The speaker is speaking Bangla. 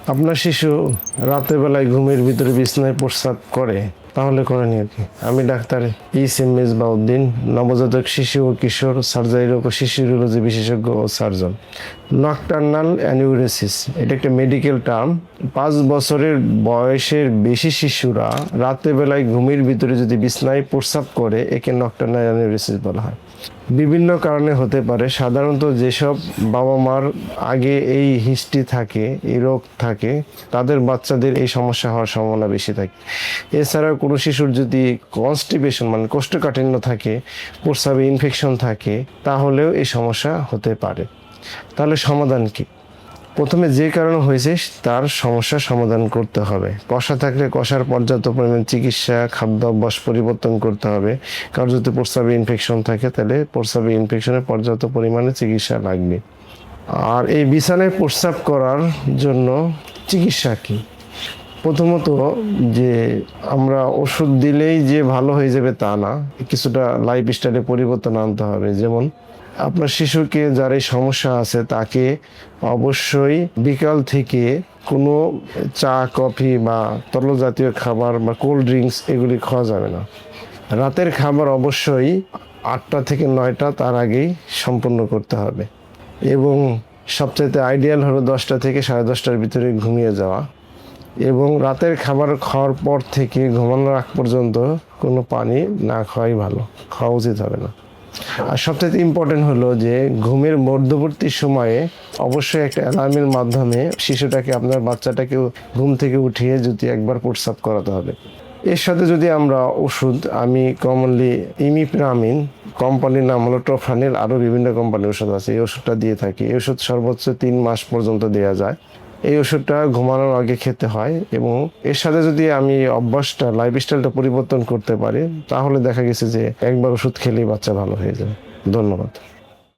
আপনার শিশু রাতের বেলায় ঘুমের ভিতরে বিছানায় প্রস্রাব করে, তাহলে করেনি আর কি। আমি ডাক্তার মিসবাউদ্দিন, নবজাতক শিশু ও কিশোর সার্জারি রোগ ও শিশুরোলজি বিশেষজ্ঞ ও সার্জন। নকটার্নাল অ্যানিউরেসিস এটা একটা মেডিকেল টার্ম। 5 বছরের বয়সের বেশি শিশুরা রাতের বেলায় ঘুমের ভিতরে যদি বিছানায় প্রস্রাব করে, একে নকটার্নাল অ্যানিউরেসিস বলা হয়। বিভিন্ন কারণে হতে পারে। সাধারণত যেসব বাবা মার আগে এই হিস্ট্রি থাকে, এই রোগ থাকে, তাদের বাচ্চাদের এই সমস্যা হওয়ার সম্ভাবনা বেশি থাকে। এছাড়াও কোনো শিশুর যদি কনস্টিপেশন মানে কোষ্ঠকাঠিন্য থাকে, প্রস্রাবে ইনফেকশন থাকে, তাহলেও এই সমস্যা হতে পারে। তাহলে সমাধান কি? প্রথমে যে কারণে হয়েছে তার সমস্যার সমাধান করতে হবে। কষা থাকলে কষার পর্যাপ্ত পরিমাণ চিকিৎসা, খাদ্য অভ্যাস পরিবর্তন করতে হবে। কারো যদি প্রস্রাবে ইনফেকশন থাকে, তাহলে প্রস্রাবে ইনফেকশনের পর্যাপ্ত পরিমাণে চিকিৎসা লাগবে। আর এই বিছানায় প্রস্রাব করার জন্য চিকিৎসা কি? প্রথমত, যে আমরা ওষুধ দিলেই যে ভালো হয়ে যাবে তা না, কিছুটা লাইফস্টাইলে পরিবর্তন আনতে হবে। যেমন আপনার শিশুকে যার এই সমস্যা আছে তাকে অবশ্যই বিকাল থেকে কোনো চা, কফি বা তরল জাতীয় খাবার বা কোল্ড ড্রিঙ্কস এগুলি খাওয়া যাবে না। রাতের খাবার অবশ্যই 8টা থেকে 9টা তার আগেই সম্পন্ন করতে হবে। এবং সবচাইতে আইডিয়াল হলো 10টা থেকে 10:30টার ভিতরে ঘুমিয়ে যাওয়া। এবং রাতের খাবার খাওয়ার পর থেকে ঘুমানোর আগ পর্যন্ত কোনো পানি না খাওয়াই ভালো, খাওয়া উচিত হবে না। আর সবথেকে ইম্পর্টেন্ট হলো যে ঘুমের মধ্যবর্তী সময়ে অবশ্যই একটা অ্যালার্মের মাধ্যমে শিশুটাকে, আপনার বাচ্চাটাকে ঘুম থেকে উঠিয়ে যদি একবার প্রস্রাব করাতে হবে। এর সাথে যদি আমরা ওষুধ, আমি কমনলি ইমিপ্রামিন, কোম্পানির নাম হলো ট্রোফানিল, আরও বিভিন্ন কোম্পানির ওষুধ আছে, এই ওষুধটা দিয়ে থাকি। এই ওষুধ সর্বোচ্চ 3 মাস পর্যন্ত দেওয়া যায়। এই ওষুধটা ঘুমানোর আগে খেতে হয়। এবং এর সাথে যদি আমি অভ্যাসটা, লাইফস্টাইলটা পরিবর্তন করতে পারি, তাহলে দেখা গেছে যে একবার ওষুধ খেলেই বাচ্চা ভালো হয়ে যায়। ধন্যবাদ।